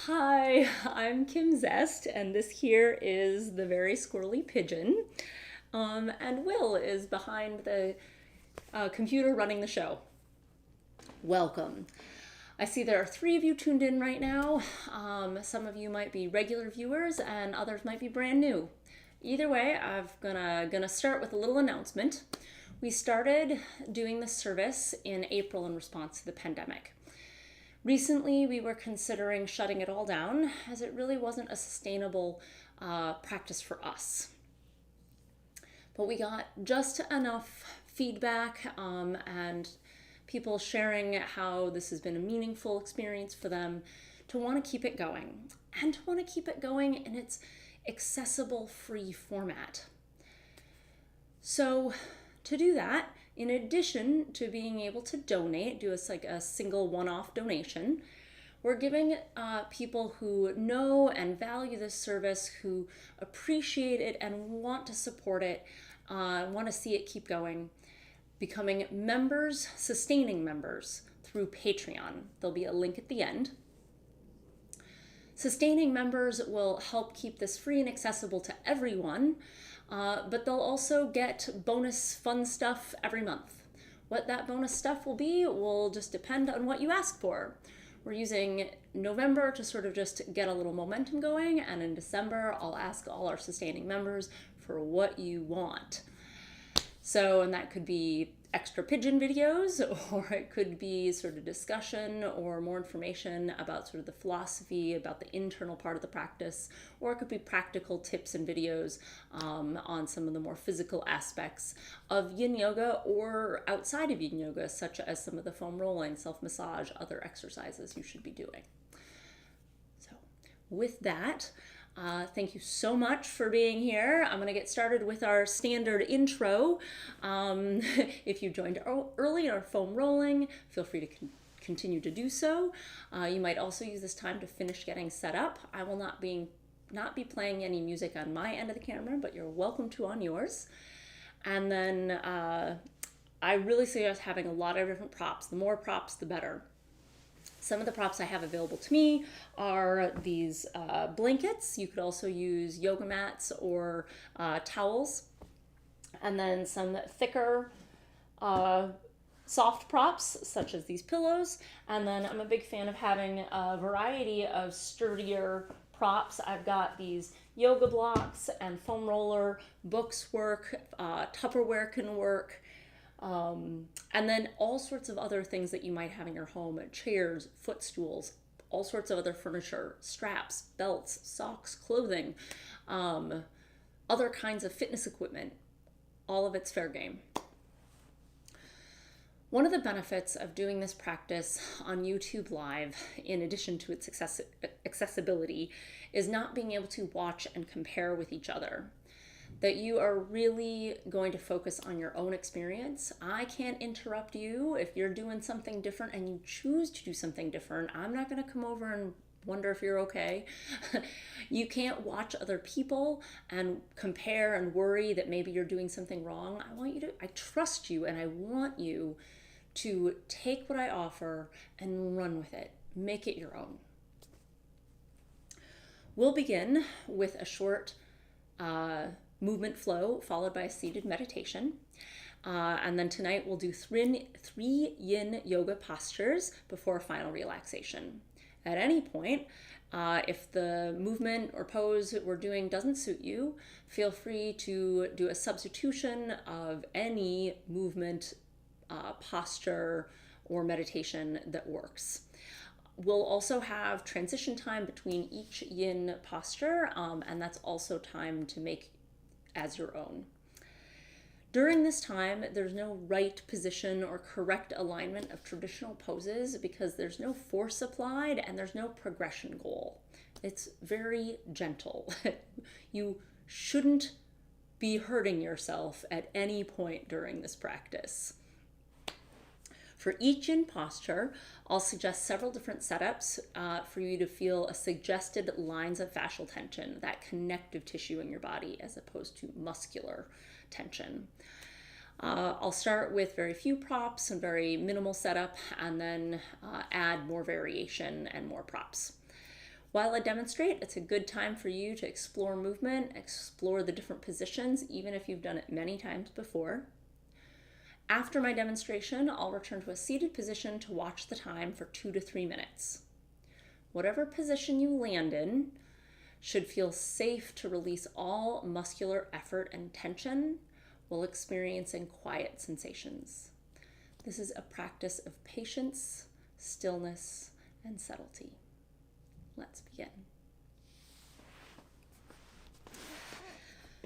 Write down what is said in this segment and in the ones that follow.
Hi, I'm Kym Zest, and this here is the very squirrely pigeon. And Will is behind the computer running the show. Welcome. I see there are three of you tuned in right now. Some of you might be regular viewers, and others might be brand new. Either way, I'm gonna start with a little announcement. We started doing this service in April in response to the pandemic. Recently, we were considering shutting it all down as it really wasn't a sustainable practice for us. But we got just enough feedback and people sharing how this has been a meaningful experience for them to want to keep it going and to want to keep it going in its accessible, free format. So, to do that, in addition to being able to donate, do a single one-off donation, we're giving people who know and value this service, who appreciate it and want to support it, want to see it keep going, becoming members, sustaining members through Patreon. There'll be a link at the end. Sustaining members will help keep this free and accessible to everyone, but they'll also get bonus fun stuff every month. What that bonus stuff will be will just depend on what you ask for. We're using November to sort of just get a little momentum going, and in December I'll ask all our sustaining members for what you want. So, and that could be extra pigeon videos, or it could be sort of discussion or more information about sort of the philosophy, about the internal part of the practice, or it could be practical tips and videos on some of the more physical aspects of Yin Yoga or outside of Yin Yoga, such as some of the foam rolling, self-massage, other exercises you should be doing. So with that, thank you so much for being here. I'm going to get started with our standard intro. If you joined early in our foam rolling, feel free to continue to do so. You might also use this time to finish getting set up. I will not be playing any music on my end of the camera, but you're welcome to on yours. And then I really suggest having a lot of different props. The more props, the better. Some of the props I have available to me are these blankets. You could also use yoga mats or towels. And then some thicker soft props, such as these pillows. And then I'm a big fan of having a variety of sturdier props. I've got these yoga blocks and foam roller, books work, Tupperware can work. And then all sorts of other things that you might have in your home, chairs, footstools, all sorts of other furniture, straps, belts, socks, clothing, other kinds of fitness equipment. All of it's fair game. One of the benefits of doing this practice on YouTube Live, in addition to its accessibility, is not being able to watch and compare with each other. That you are really going to focus on your own experience. I can't interrupt you if you're doing something different and you choose to do something different. I'm not going to come over and wonder if you're okay. You can't watch other people and compare and worry that maybe you're doing something wrong. I trust you and I want you to take what I offer and run with it. Make it your own. We'll begin with a short movement flow followed by a seated meditation. And then tonight we'll do three Yin Yoga postures before a final relaxation. At any point, if the movement or pose we're doing doesn't suit you, feel free to do a substitution of any movement, posture, or meditation that works. We'll also have transition time between each Yin posture, and that's also time to make as your own. During this time, there's no right position or correct alignment of traditional poses because there's no force applied and there's no progression goal. It's very gentle. You shouldn't be hurting yourself at any point during this practice. For each Yin posture, I'll suggest several different setups for you to feel a suggested lines of fascial tension, that connective tissue in your body, as opposed to muscular tension. I'll start with very few props and very minimal setup, and then add more variation and more props. While I demonstrate, it's a good time for you to explore movement, explore the different positions, even if you've done it many times before. After my demonstration, I'll return to a seated position to watch the time for 2 to 3 minutes. Whatever position you land in should feel safe to release all muscular effort and tension while experiencing quiet sensations. This is a practice of patience, stillness, and subtlety. Let's begin.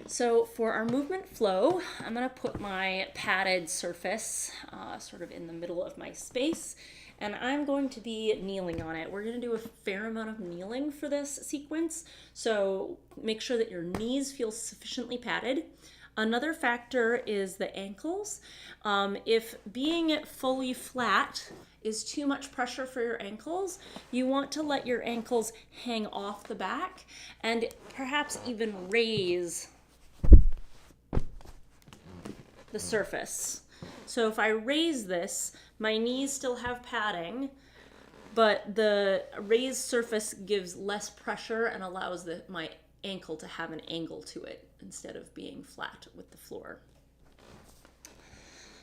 So for our movement flow, I'm going to put my padded surface sort of in the middle of my space, and I'm going to be kneeling on it. We're going to do a fair amount of kneeling for this sequence, so make sure that your knees feel sufficiently padded. Another factor is the ankles. If being fully flat is too much pressure for your ankles, you want to let your ankles hang off the back and perhaps even raise the surface. So if I raise this, my knees still have padding, but the raised surface gives less pressure and allows my ankle to have an angle to it instead of being flat with the floor.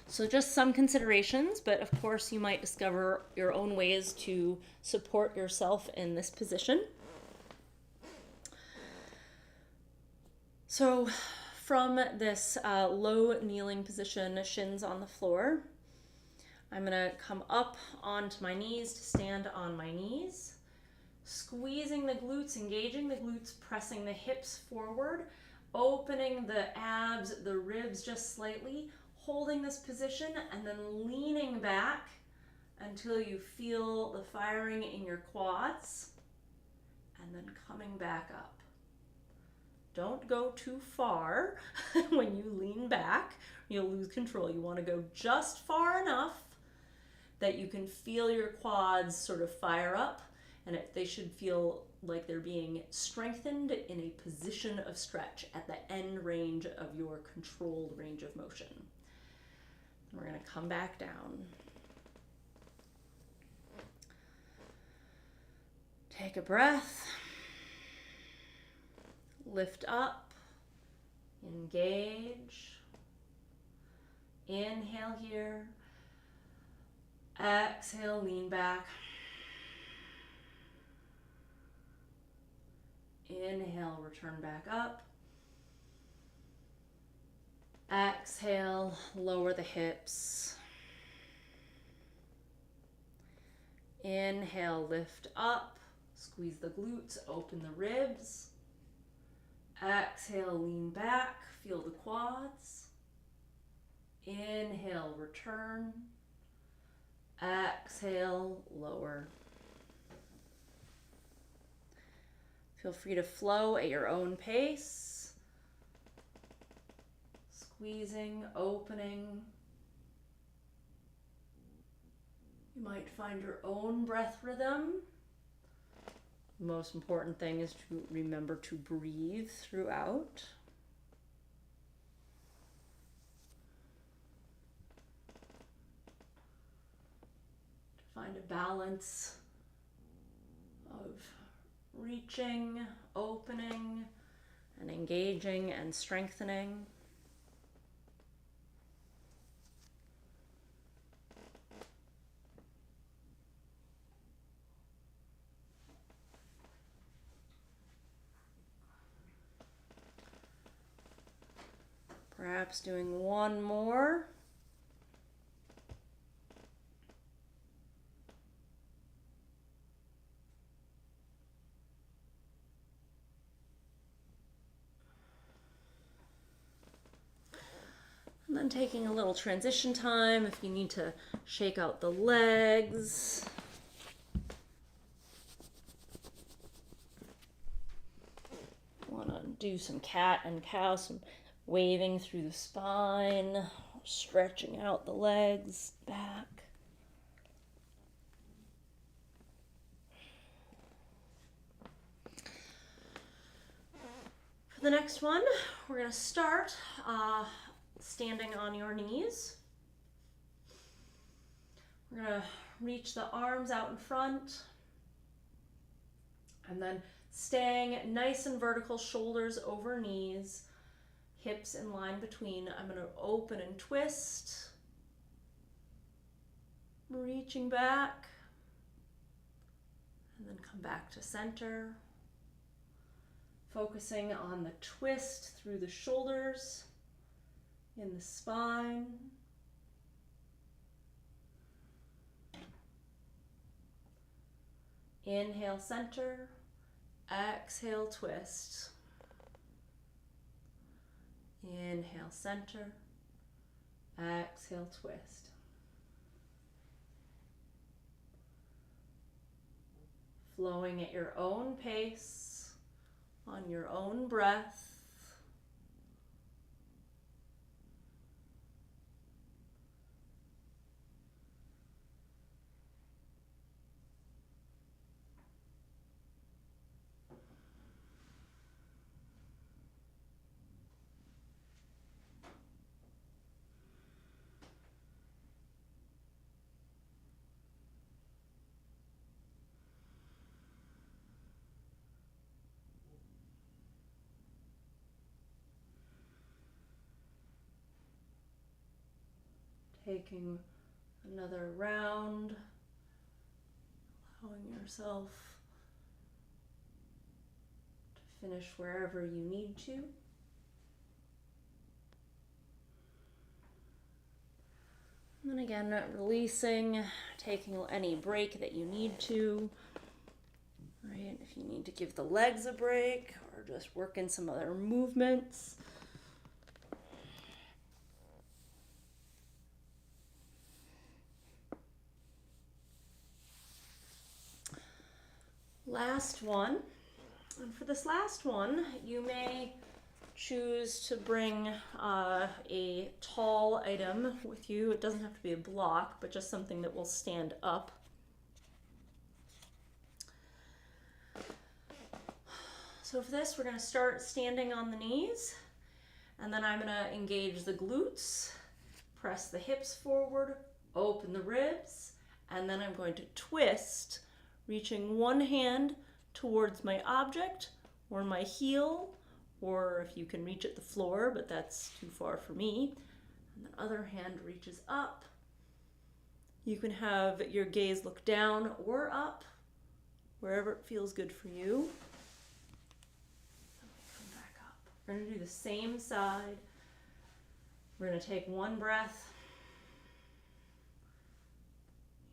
So just some considerations, but of course you might discover your own ways to support yourself in this position. So from this low kneeling position, shins on the floor, I'm going to come up onto my knees to stand on my knees, squeezing the glutes, engaging the glutes, pressing the hips forward, opening the abs, the ribs just slightly, holding this position, and then leaning back until you feel the firing in your quads, and then coming back up. Don't go too far when you lean back. You'll lose control. You want to go just far enough that you can feel your quads sort of fire up, and they should feel like they're being strengthened in a position of stretch at the end range of your controlled range of motion. And we're going to come back down. Take a breath. Lift up. Engage. Inhale here. Exhale, lean back. Inhale, return back up. Exhale, lower the hips. Inhale, lift up. Squeeze the glutes, open the ribs. Exhale, lean back. Feel the quads. Inhale, return. Exhale, lower. Feel free to flow at your own pace. Squeezing, opening. You might find your own breath rhythm. The most important thing is to remember to breathe throughout. To find a balance of reaching, opening, and engaging and strengthening. Perhaps doing one more. And then taking a little transition time if you need to shake out the legs. Want to do some cat and cow, some waving through the spine, stretching out the legs back. For the next one, we're going to start standing on your knees. We're going to reach the arms out in front, And then staying nice and vertical, shoulders over knees, hips in line between. I'm going to open and twist, reaching back, and then come back to center. Focusing on the twist through the shoulders, in the spine. Inhale, center. Exhale, twist. Inhale, center. Exhale, twist. Flowing at your own pace, on your own breath. Taking another round, allowing yourself to finish wherever you need to. And then again, releasing, taking any break that you need to. Right? If you need to give the legs a break or just work in some other movements. Last one, and for this last one, you may choose to bring a tall item with you. It doesn't have to be a block, but just something that will stand up. So for this, we're going to start standing on the knees, and then I'm going to engage the glutes, press the hips forward, open the ribs, and then I'm going to twist, reaching one hand towards my object or my heel, or if you can reach at the floor, but that's too far for me. And the other hand reaches up. You can have your gaze look down or up, wherever it feels good for you. Then we come back up. We're going to do the same side. We're going to take one breath.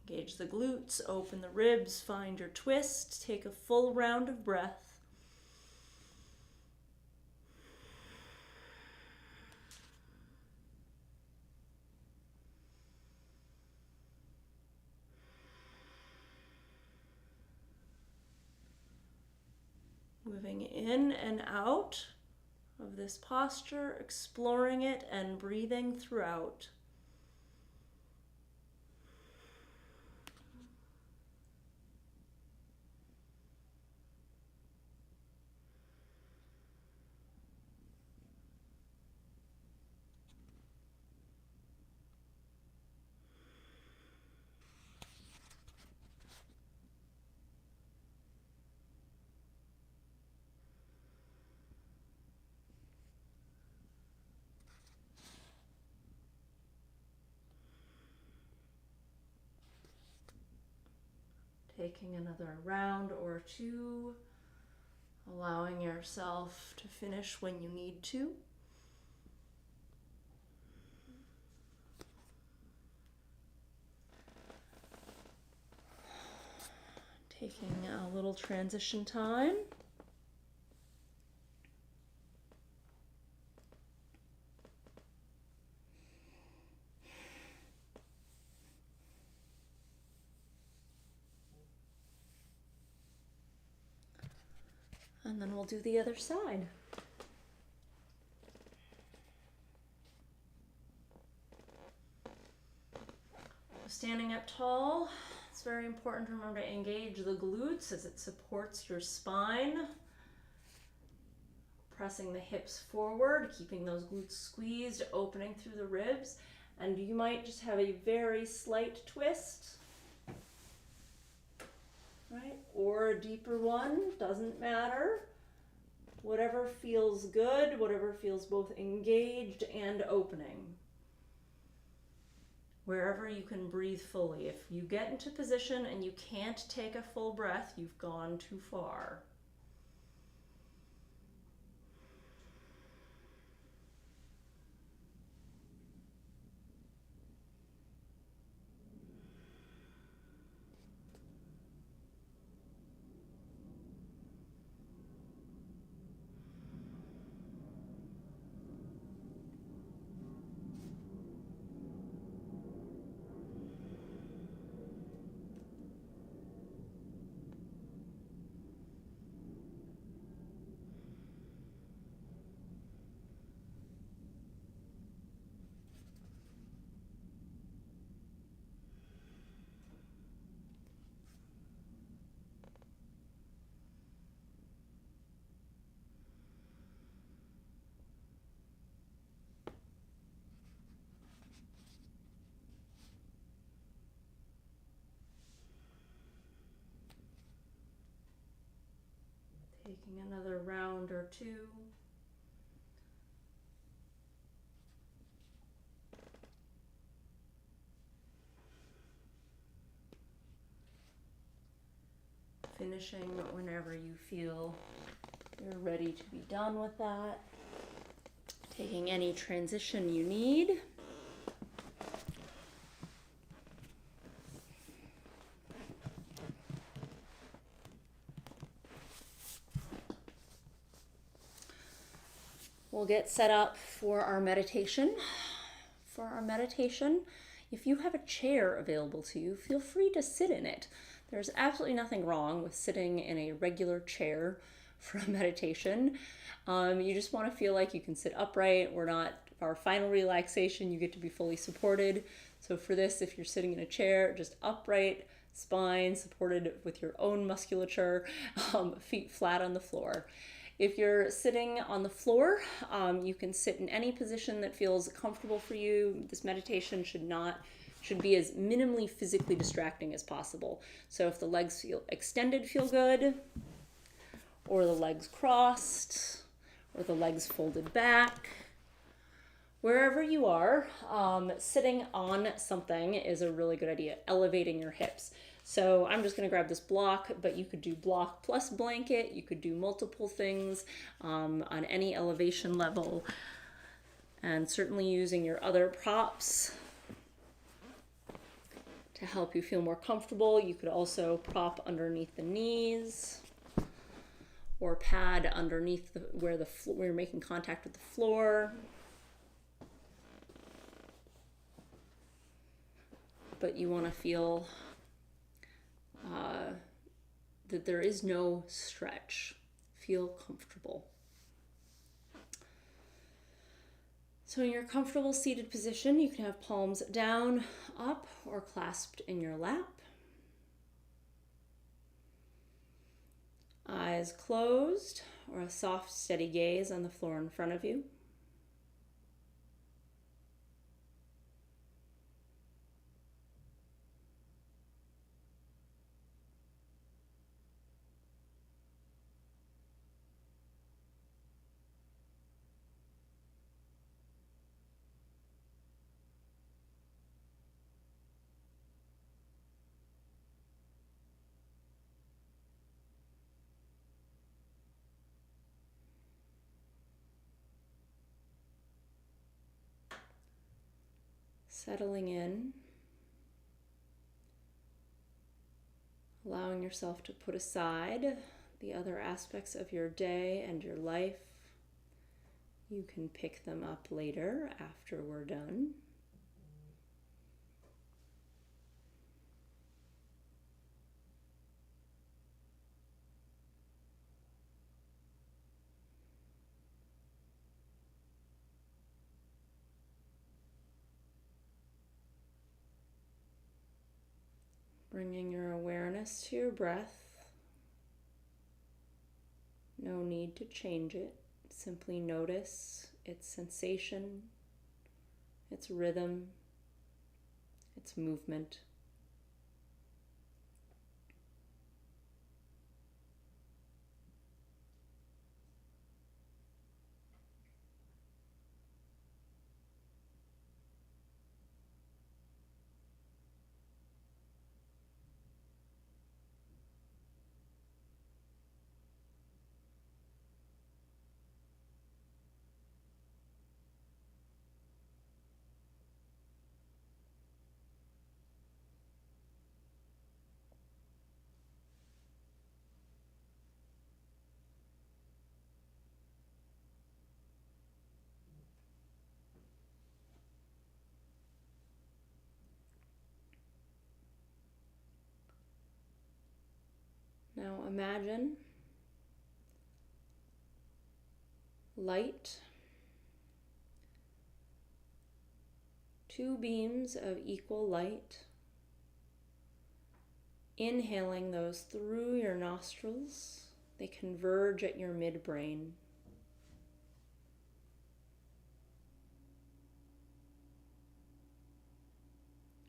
Engage the glutes, open the ribs, find your twist, take a full round of breath. Moving in and out of this posture, exploring it and breathing throughout. Taking another round or two, allowing yourself to finish when you need to. Taking a little transition time. And then we'll do the other side. Standing up tall, it's very important to remember to engage the glutes as it supports your spine. Pressing the hips forward, keeping those glutes squeezed, opening through the ribs. And you might just have a very slight twist. right? Or a deeper one, doesn't matter. Whatever feels good, whatever feels both engaged and opening. Wherever you can breathe fully. If you get into position and you can't take a full breath, you've gone too far. Taking another round or two. Finishing whenever you feel you're ready to be done with that. Taking any transition you need. We'll get set up for our meditation. For our meditation, if you have a chair available to you, feel free to sit in it. There's absolutely nothing wrong with sitting in a regular chair for a meditation. You just want to feel like you can sit upright. Our final relaxation, you get to be fully supported. So for this, if you're sitting in a chair, just upright, spine supported with your own musculature, feet flat on the floor. If you're sitting on the floor, you can sit in any position that feels comfortable for you. This meditation should be as minimally physically distracting as possible. So if the legs feel extended, feel good, or the legs crossed, or the legs folded back. Wherever you are, sitting on something is a really good idea, elevating your hips. So I'm just going to grab this block, but you could do block plus blanket. You could do multiple things on any elevation level. And certainly using your other props to help you feel more comfortable. You could also prop underneath the knees or pad underneath where you're making contact with the floor. But you want to feel that there is no stretch. Feel comfortable. So in your comfortable seated position, you can have palms down, up, or clasped in your lap. Eyes closed, or a soft, steady gaze on the floor in front of you. Settling in, allowing yourself to put aside the other aspects of your day and your life. You can pick them up later after we're done. Bringing your awareness to your breath. No need to change it. Simply notice its sensation, its rhythm, its movement. Now imagine light, two beams of equal light, inhaling those through your nostrils. They converge at your midbrain.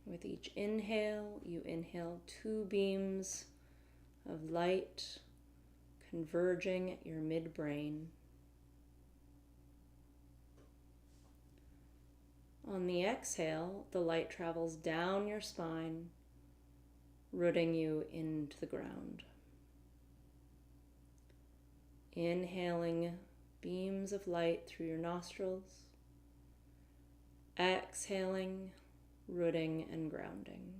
With each inhale, you inhale two beams of light converging at your midbrain. On the exhale, the light travels down your spine, rooting you into the ground. Inhaling beams of light through your nostrils, exhaling, rooting and grounding.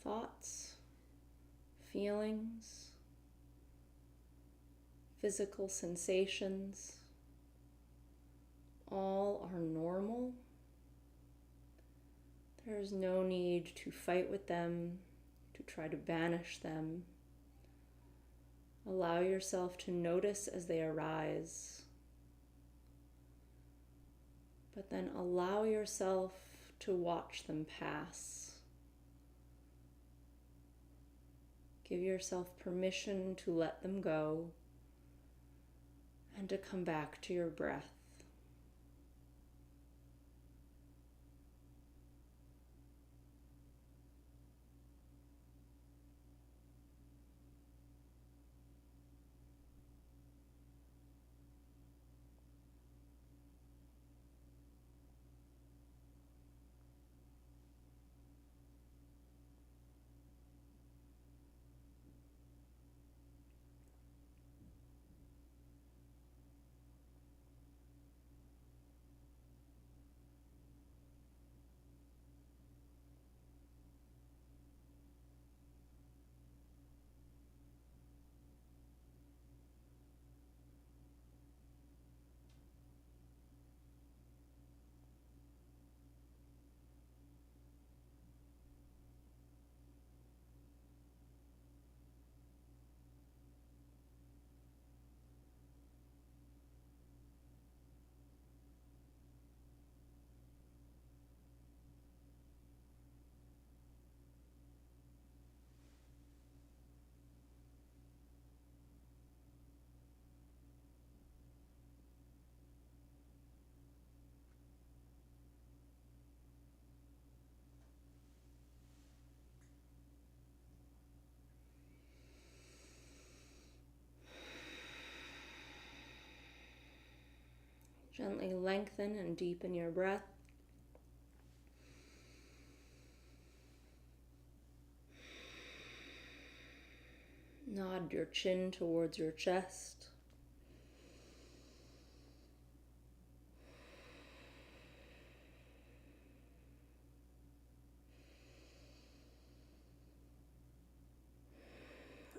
Thoughts, feelings, physical sensations, all are normal. There is no need to fight with them, to try to banish them. Allow yourself to notice as they arise, but then allow yourself to watch them pass. Give yourself permission to let them go and to come back to your breath. Gently lengthen and deepen your breath. Nod your chin towards your chest.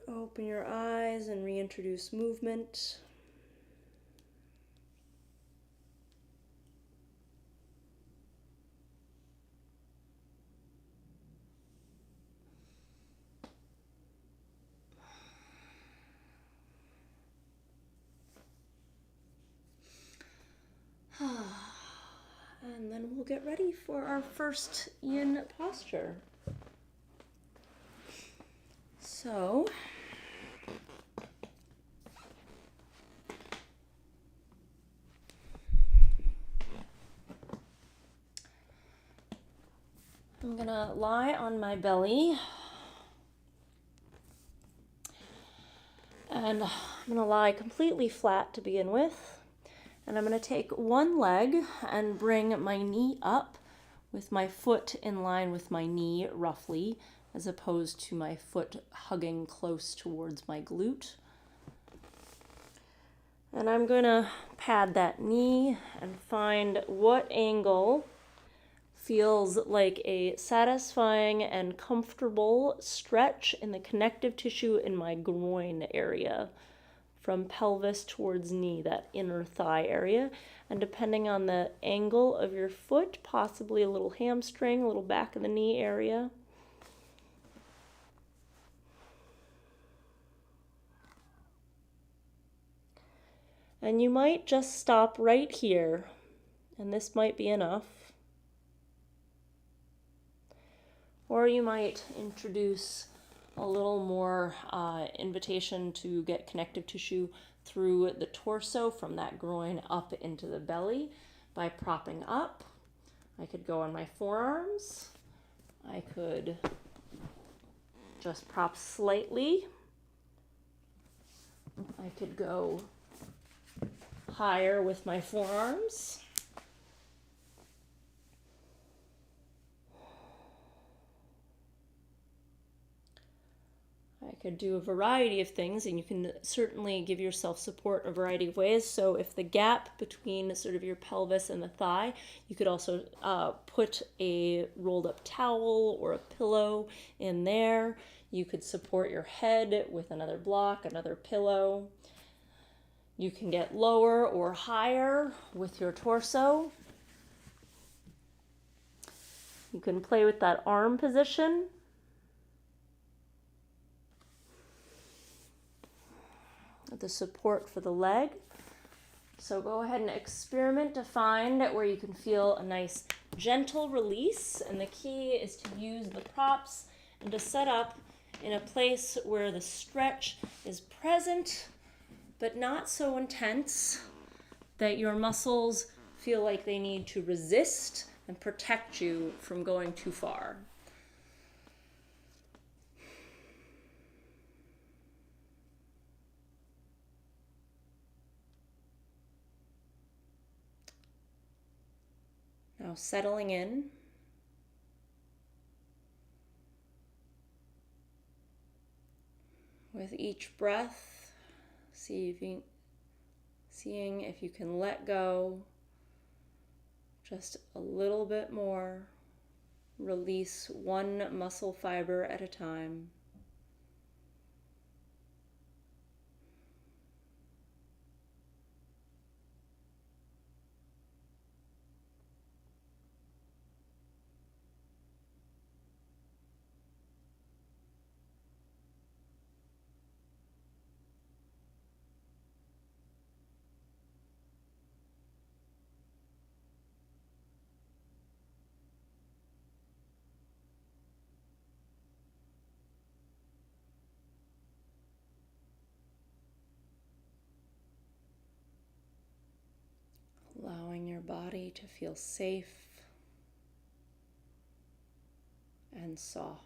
Open your eyes and reintroduce movement. And then we'll get ready for our first yin posture. So, I'm gonna lie on my belly. And I'm gonna lie completely flat to begin with. And I'm gonna take one leg and bring my knee up with my foot in line with my knee roughly, as opposed to my foot hugging close towards my glute. And I'm gonna pad that knee and find what angle feels like a satisfying and comfortable stretch in the connective tissue in my groin area, from pelvis towards knee, that inner thigh area. And depending on the angle of your foot, possibly a little hamstring, a little back of the knee area. And you might just stop right here, and this might be enough. Or you might introduce a little more invitation to get connective tissue through the torso from that groin up into the belly by propping up. I could go on my forearms. I could just prop slightly. I could go higher with my forearms. I could do a variety of things, and you can certainly give yourself support in a variety of ways. So if the gap between sort of your pelvis and the thigh, you could also put a rolled up towel or a pillow in there. You could support your head with another block, another pillow. You can get lower or higher with your torso. You can play with that arm position. The support for the leg. So go ahead and experiment to find where you can feel a nice gentle release. And the key is to use the props and to set up in a place where the stretch is present, but not so intense that your muscles feel like they need to resist and protect you from going too far. Now settling in. With each breath, seeing if you can let go just a little bit more. Release one muscle fiber at a time. Allowing your body to feel safe and soft.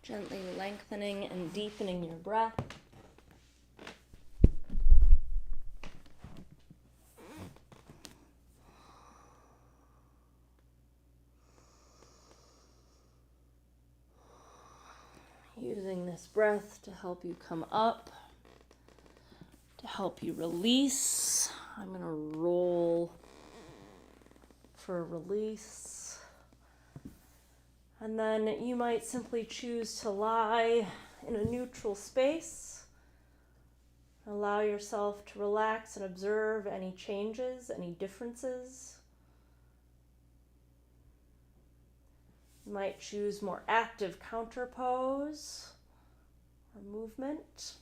Gently lengthening and deepening your breath. Using this breath to help you come up, to help you release. I'm going to roll for release. And then you might simply choose to lie in a neutral space. Allow yourself to relax and observe any changes, any differences. You might choose more active counter pose or movement.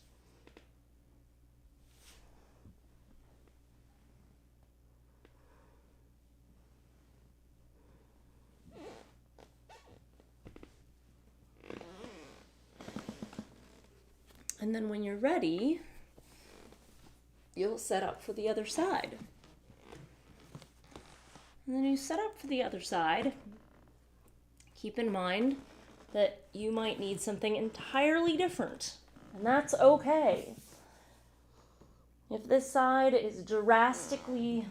And then when you're ready, you'll set up for the other side. And then you set up for the other side. Keep in mind that you might need something entirely different, and that's okay. If this side is drastically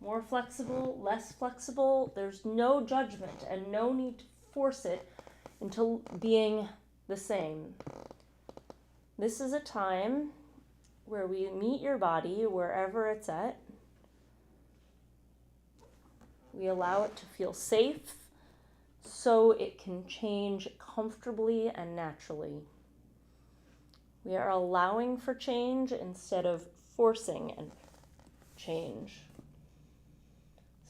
more flexible, less flexible, there's no judgment and no need to force it into being the same. This is a time where we meet your body wherever it's at. We allow it to feel safe so it can change comfortably and naturally. We are allowing for change instead of forcing and change.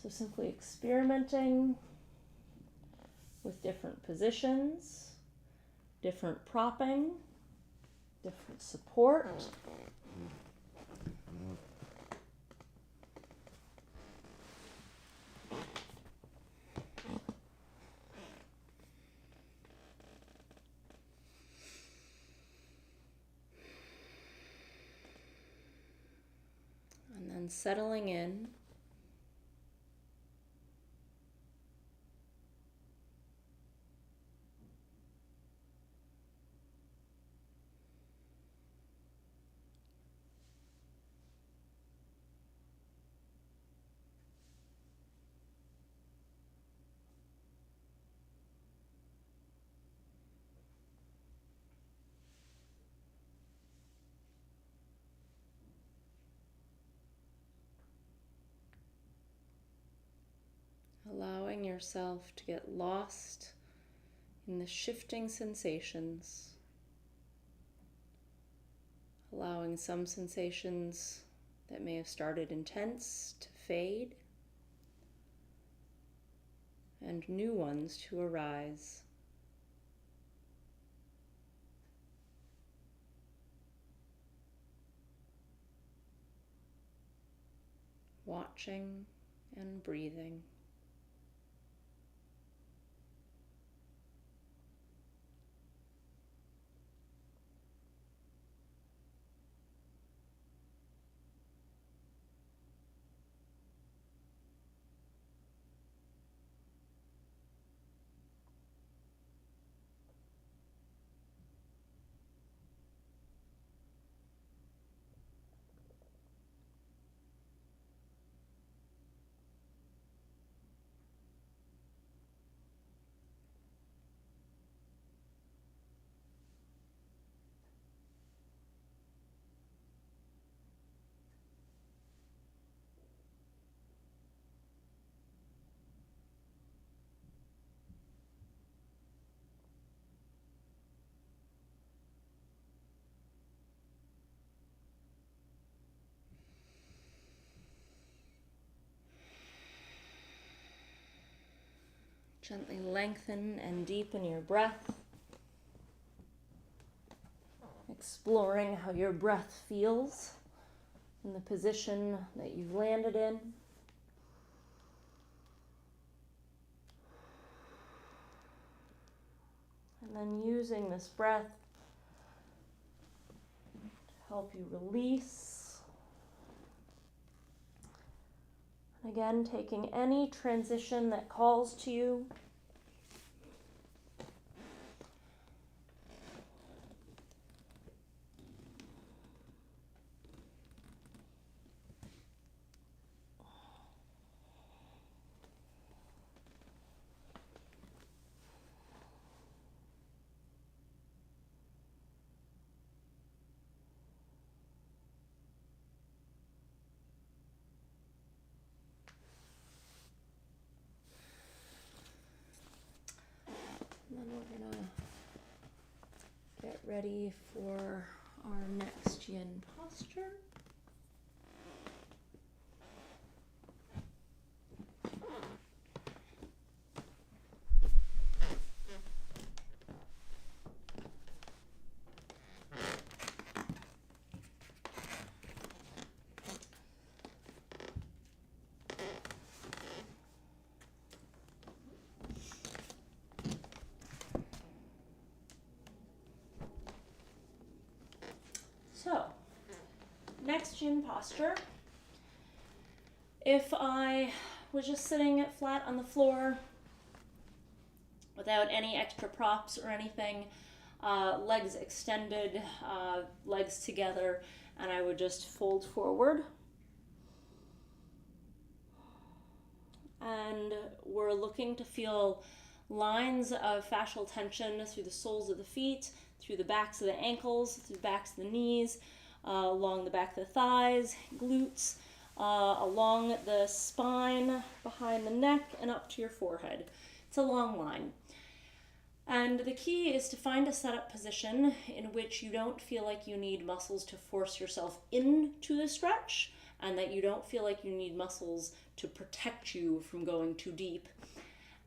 So simply experimenting with different positions, different propping, different support. And then settling in. Allowing yourself to get lost in the shifting sensations. Allowing some sensations that may have started intense to fade, and new ones to arise. Watching and breathing. Gently lengthen and deepen your breath, exploring how your breath feels in the position that you've landed in. And then using this breath to help you release. And again, taking any transition that calls to you. ready for our next yin posture. So, next yin posture. If I was just sitting flat on the floor without any extra props or anything, legs extended, legs together, and I would just fold forward. And we're looking to feel lines of fascial tension through the soles of the feet, through the backs of the ankles, through the backs of the knees, along the back of the thighs, glutes, along the spine, behind the neck, and up to your forehead. It's a long line. And the key is to find a setup position in which you don't feel like you need muscles to force yourself into the stretch, and that you don't feel like you need muscles to protect you from going too deep,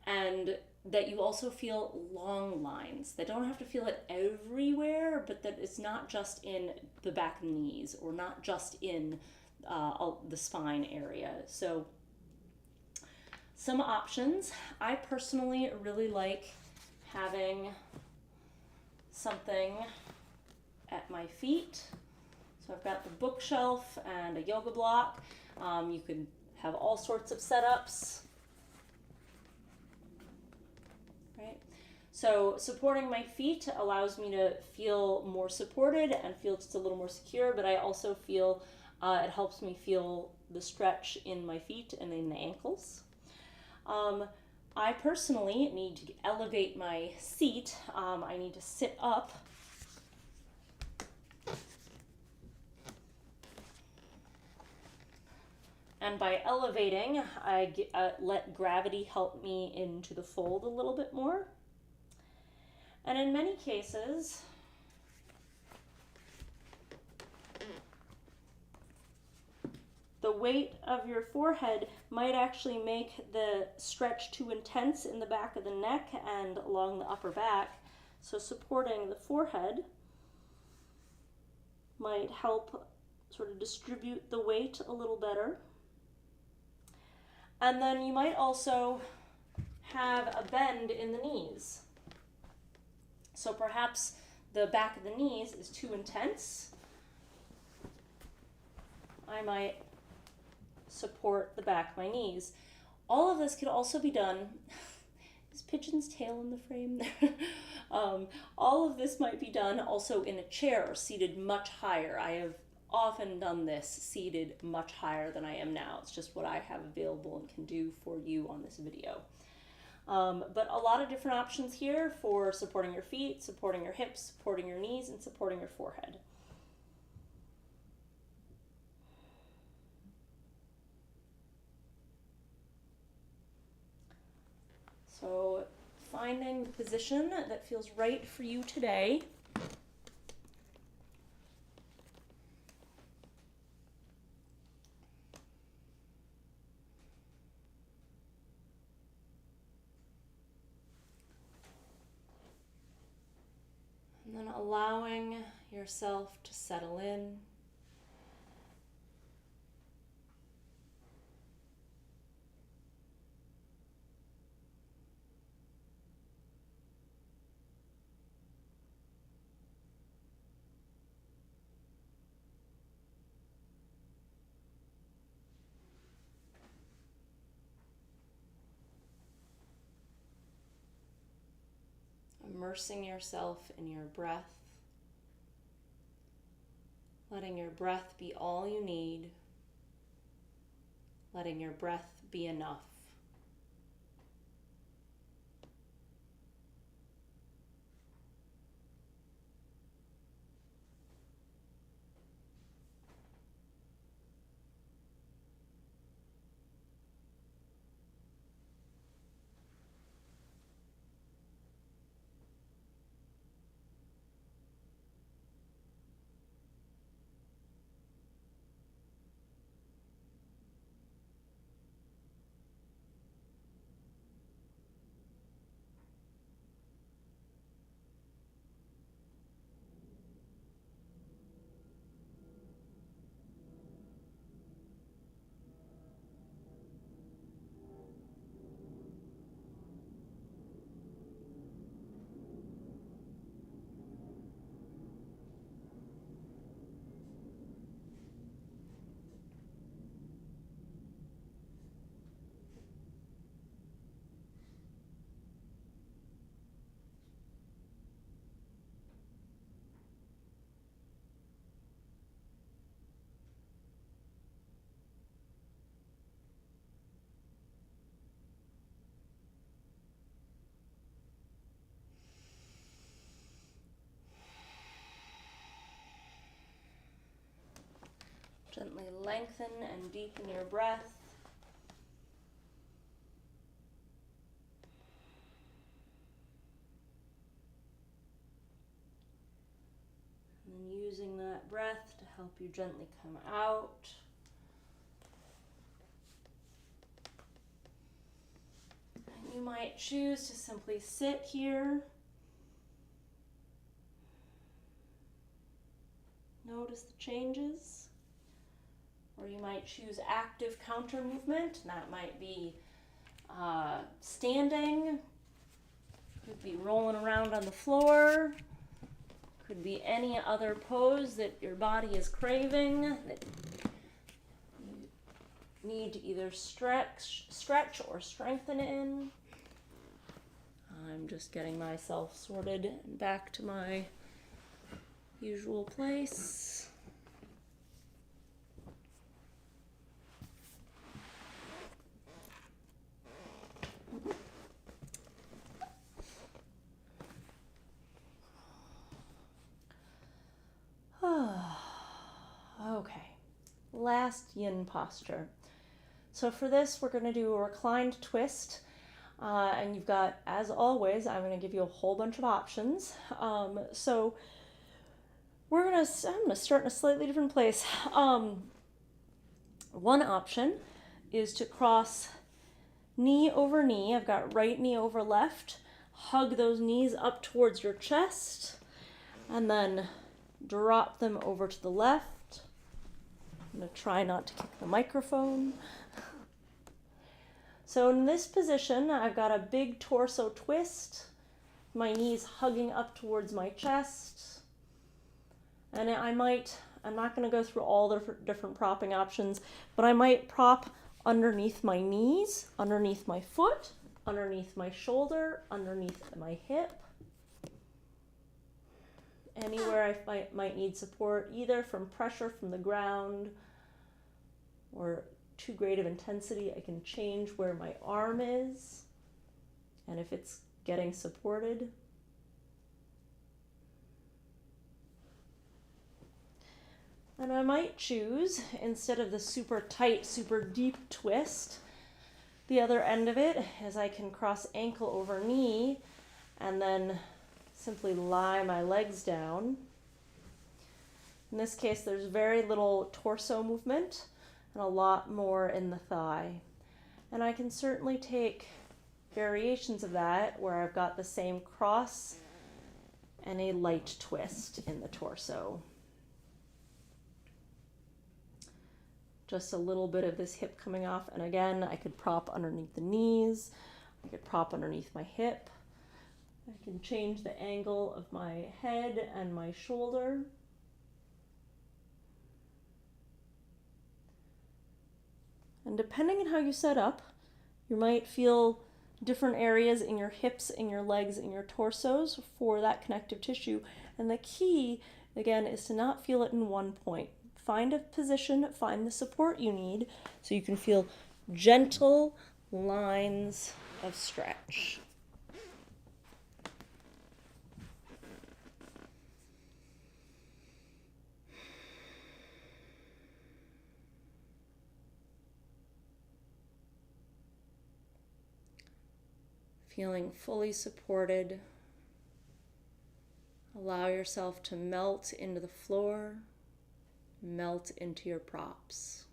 and that you also feel long lines. They don't have to feel it everywhere, but that it's not just in the back of the knees or not just in the spine area. So some options. I personally really like having something at my feet. So I've got the bookshelf and a yoga block. You could have all sorts of setups. Right? So supporting my feet allows me to feel more supported and feel just a little more secure, but I also feel it helps me feel the stretch in my feet and in the ankles. I personally need to elevate my seat. I need to sit up. And by elevating, I let gravity help me into the fold a little bit more. And in many cases, the weight of your forehead might actually make the stretch too intense in the back of the neck and along the upper back. So supporting the forehead might help sort of distribute the weight a little better. And then you might also have a bend in the knees. So perhaps the back of the knees is too intense. I might support the back of my knees. All of this could also be done. Is Pigeon's tail in the frame there? All of this might be done also in a chair, seated much higher. I have often done this seated much higher than I am now. It's just what I have available and can do for you on this video. But a lot of different options here for supporting your feet, supporting your hips, supporting your knees, and supporting your forehead. So finding the position that feels right for you today. And then allowing yourself to settle in. Immersing yourself in your breath, letting your breath be all you need, letting your breath be enough. Gently lengthen and deepen your breath. And using that breath to help you gently come out. And you might choose to simply sit here. Notice the changes. Or you might choose active counter movement, and that might be standing, could be rolling around on the floor, could be any other pose that your body is craving, that you need to either stretch or strengthen in. I'm just getting myself sorted and back to my usual place. Okay, last yin posture. So for this, we're going to do a reclined twist. And you've got, as always, I'm going to give you a whole bunch of options. So I'm going to start in a slightly different place. One option is to cross knee over knee. I've got right knee over left. Hug those knees up towards your chest. And then drop them over to the left. I'm going to try not to kick the microphone. So in this position, I've got a big torso twist. My knees hugging up towards my chest. And I'm not going to go through all the different propping options, but I might prop underneath my knees, underneath my foot, underneath my shoulder, underneath my hip. Anywhere I might need support, either from pressure from the ground or too great of intensity, I can change where my arm is and if it's getting supported. And I might choose, instead of the super tight, super deep twist, the other end of it is I can cross ankle over knee and then simply lie my legs down. In this case, there's very little torso movement and a lot more in the thigh. And I can certainly take variations of that where I've got the same cross and a light twist in the torso. Just a little bit of this hip coming off. And again, I could prop underneath the knees. I could prop underneath my hip. I can change the angle of my head and my shoulder. And depending on how you set up, you might feel different areas in your hips, in your legs, in your torsos for that connective tissue. And the key, again, is to not feel it in one point. Find a position, find the support you need so you can feel gentle lines of stretch. Feeling fully supported. Allow yourself to melt into the floor, melt into your props.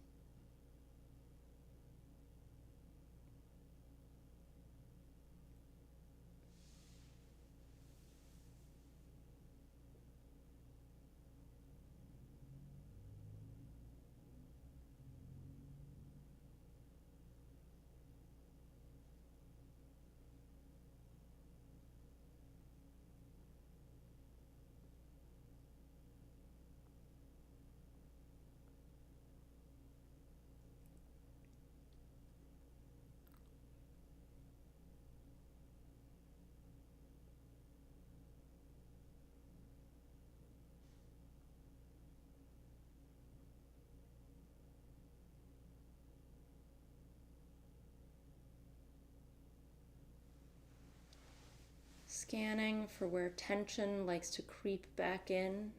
Scanning for where tension likes to creep back in,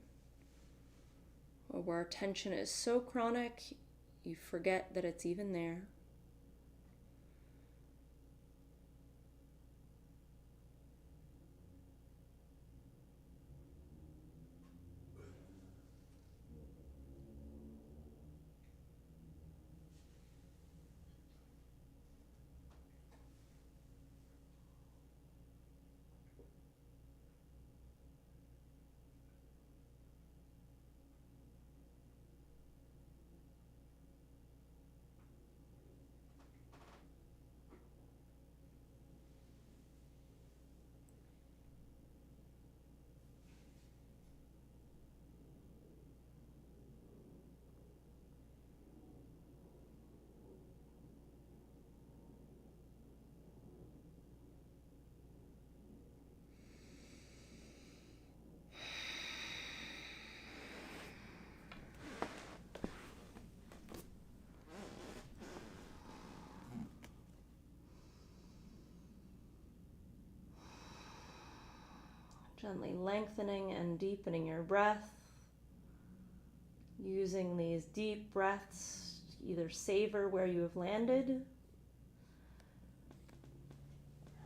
or where tension is so chronic you forget that it's even there. Gently lengthening and deepening your breath, using these deep breaths to either savor where you have landed,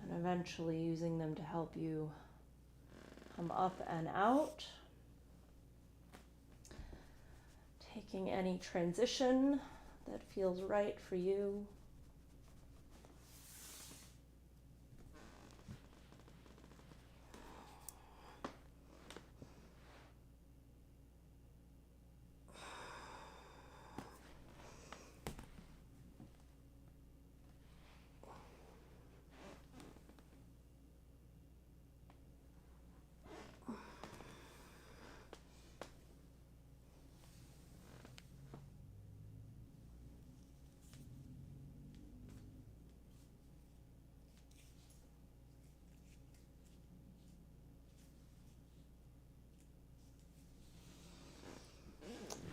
and eventually using them to help you come up and out. Taking any transition that feels right for you.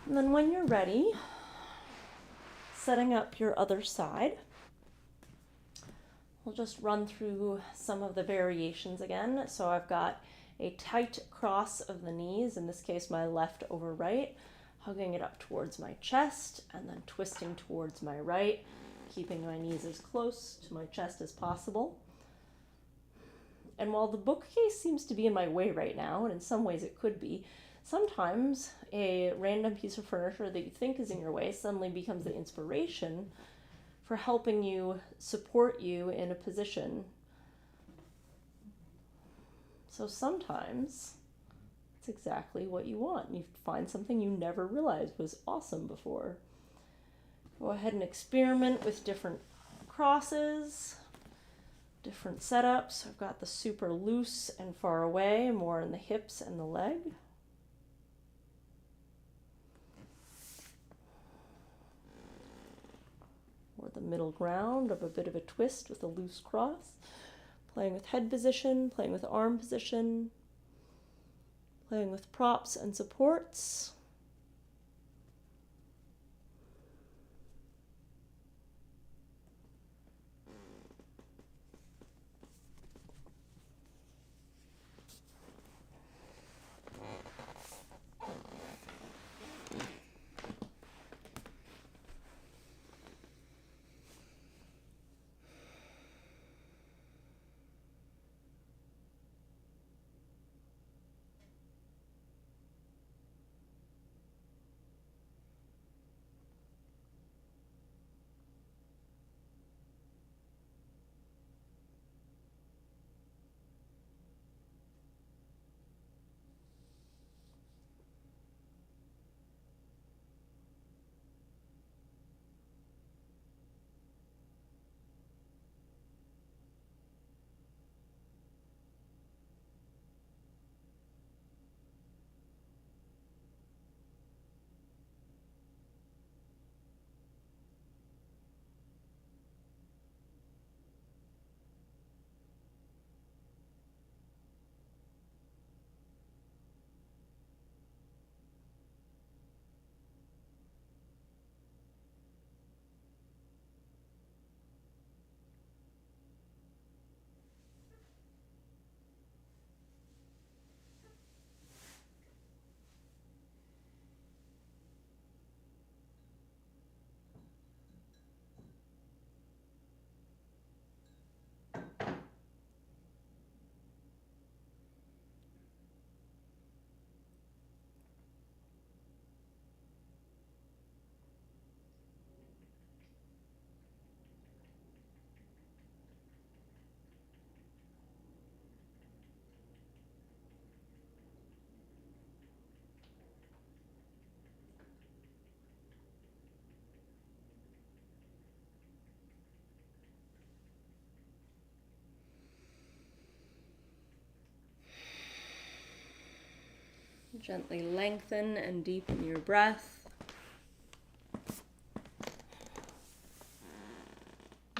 And then when you're ready, setting up your other side, we'll just run through some of the variations again. So I've got a tight cross of the knees, in this case my left over right, hugging it up towards my chest and then twisting towards my right, keeping my knees as close to my chest as possible. And while the bookcase seems to be in my way right now, and in some ways it could be, sometimes a random piece of furniture that you think is in your way suddenly becomes the inspiration for helping you support you in a position. So sometimes it's exactly what you want. You find something you never realized was awesome before. Go ahead and experiment with different crosses, different setups. I've got the super loose and far away, more in the hips and the leg. Or the middle ground of a bit of a twist with a loose cross. Playing with head position, playing with arm position, playing with props and supports. Gently lengthen and deepen your breath.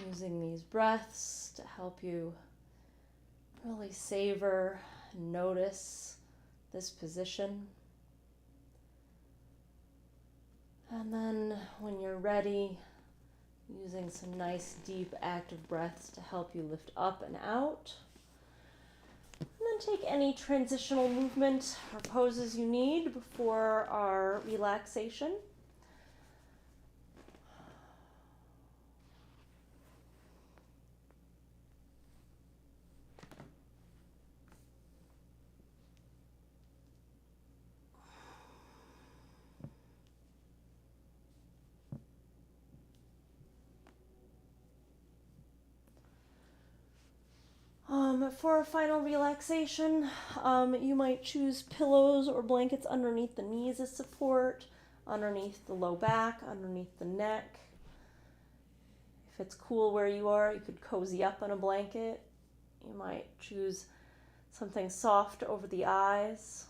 Using these breaths to help you really savor and notice this position. And then when you're ready, using some nice deep active breaths to help you lift up and out. And then take any transitional movement or poses you need before our relaxation. For a final relaxation, you might choose pillows or blankets underneath the knees as support, underneath the low back, underneath the neck. If it's cool where you are, you could cozy up in a blanket. You might choose something soft over the eyes.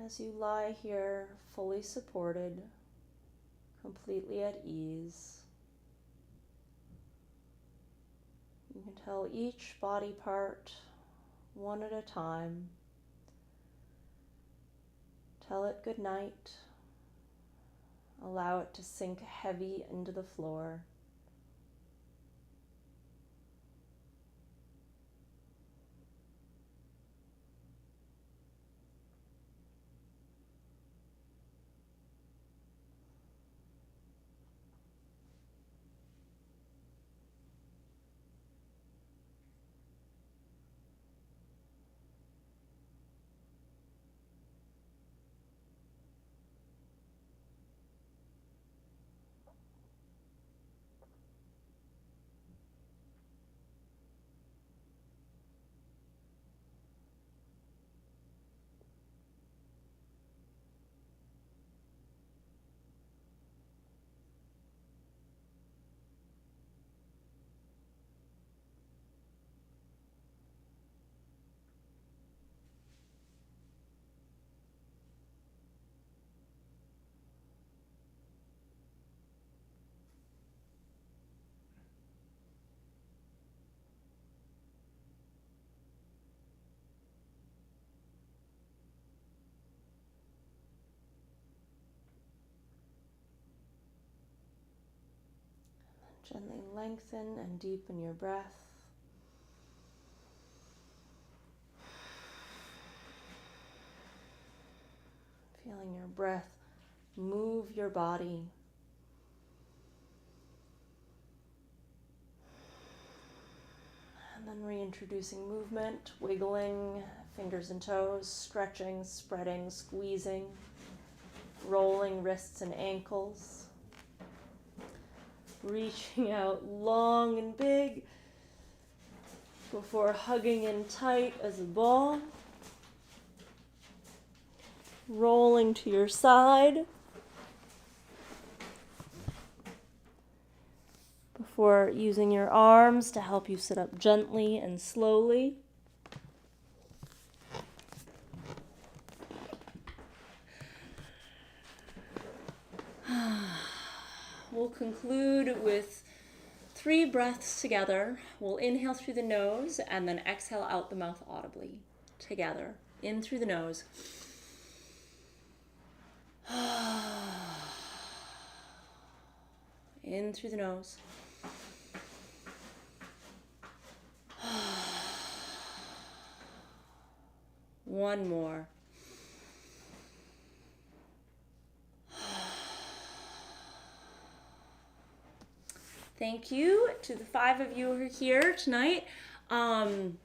As you lie here, fully supported, completely at ease, you can tell each body part, one at a time. Tell it good night. Allow it to sink heavy into the floor. Gently lengthen and deepen your breath. Feeling your breath move your body. And then reintroducing movement, wiggling fingers and toes, stretching, spreading, squeezing, rolling wrists and ankles. Reaching out long and big before hugging in tight as a ball. Rolling to your side before using your arms to help you sit up gently and slowly. We'll conclude with 3 breaths together. We'll inhale through the nose and then exhale out the mouth audibly. Together. In through the nose. In through the nose. One more. Thank you to the 5 of you who are here tonight. I'm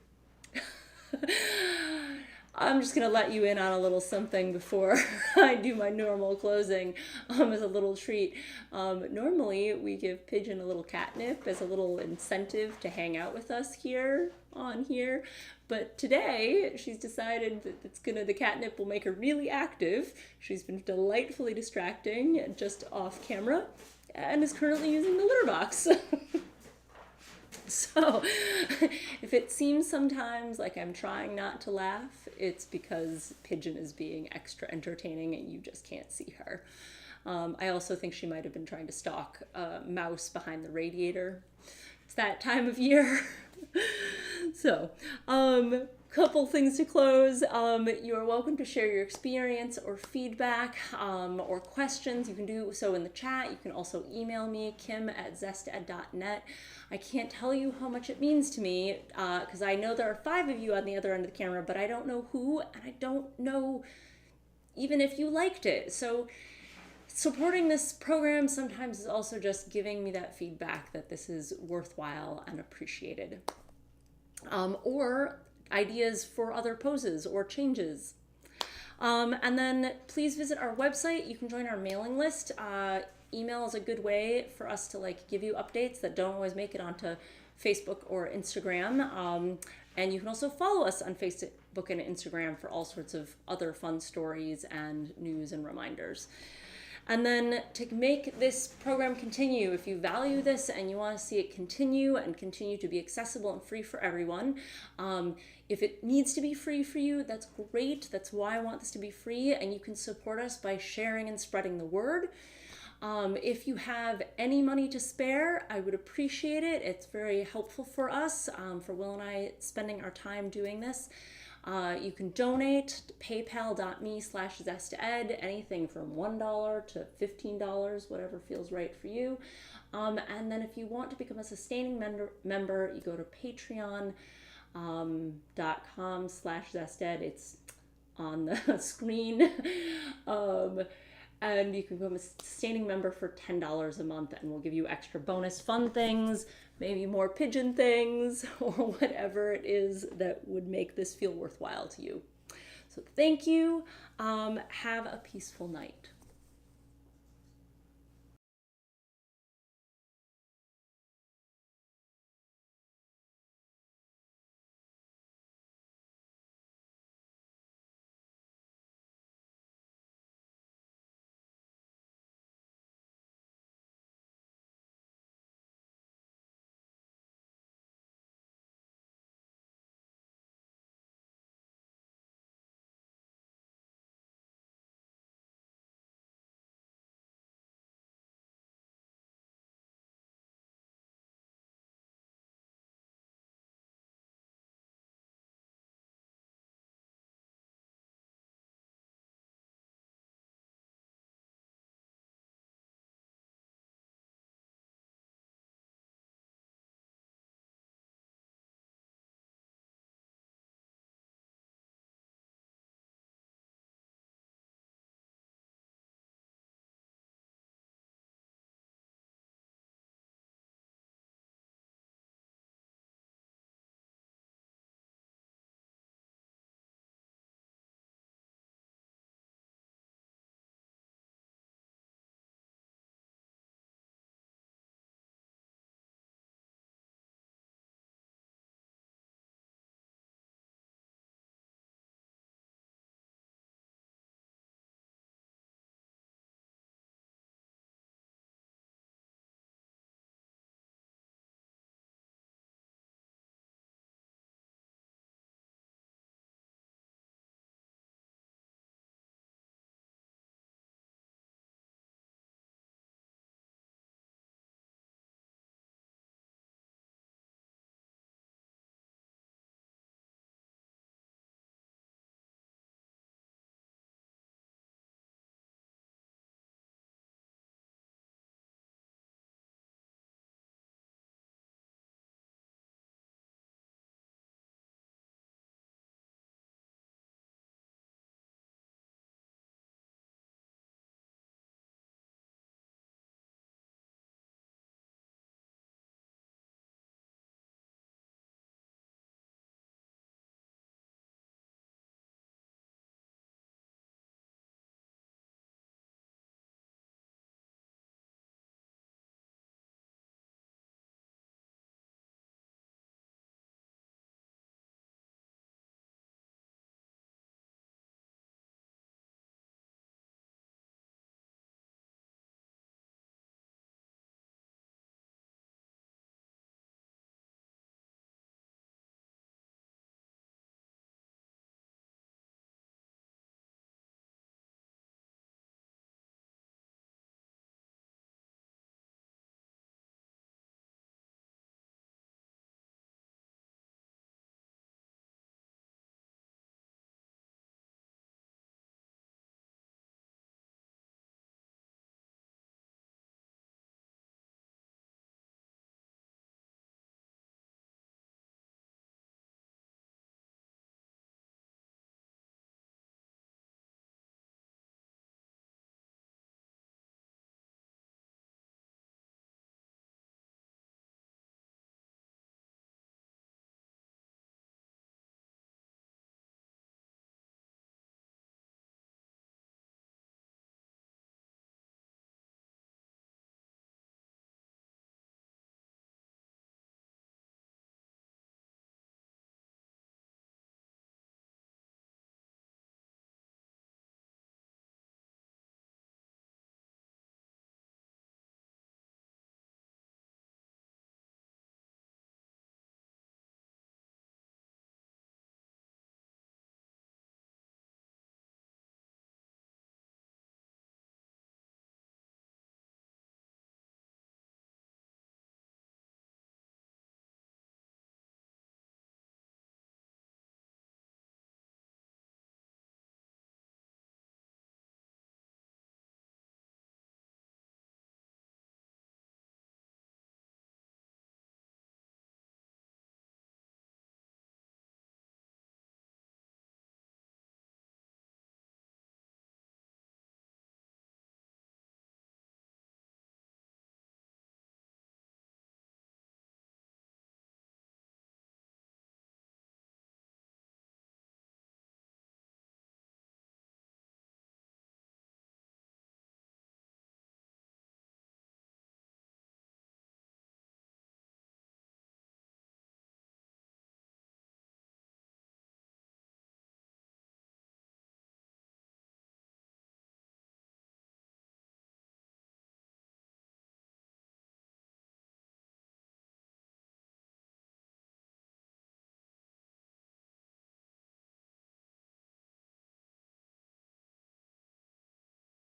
just going to let you in on a little something before I do my normal closing as a little treat. Normally, we give Pigeon a little catnip as a little incentive to hang out with us here on here. But today, she's decided that the catnip will make her really active. She's been delightfully distracting just off camera and is currently using the litter box. So if it seems sometimes like I'm trying not to laugh, it's because Pigeon is being extra entertaining and you just can't see her. I also think she might have been trying to stalk a mouse behind the radiator. It's that time of year. So, couple things to close. You are welcome to share your experience or feedback or questions. You can do so in the chat. You can also email me, Kym@zested.net. I can't tell you how much it means to me because I know there are 5 of you on the other end of the camera, but I don't know who, and I don't know even if you liked it. So supporting this program sometimes is also just giving me that feedback that this is worthwhile and appreciated. Or ideas for other poses or changes. And then please visit our website. You can join our mailing list. Email is a good way for us to give you updates that don't always make it onto Facebook or Instagram. And you can also follow us on Facebook and Instagram for all sorts of other fun stories and news and reminders. And then to make this program continue, if you value this and you want to see it continue and continue to be accessible and free for everyone, if it needs to be free for you, that's great. That's why I want this to be free, and you can support us by sharing and spreading the word. If you have any money to spare, I would appreciate it. It's very helpful for us, for Will and I spending our time doing this. You can donate to paypal.me/zested, anything from $1 to $15, whatever feels right for you. And then if you want to become a sustaining member, you go to patreon.com/zested. It's on the screen. And you can become a sustaining member for $10 a month, and we'll give you extra bonus fun things, maybe more Pigeon things, or whatever it is that would make this feel worthwhile to you. So thank you. Have a peaceful night.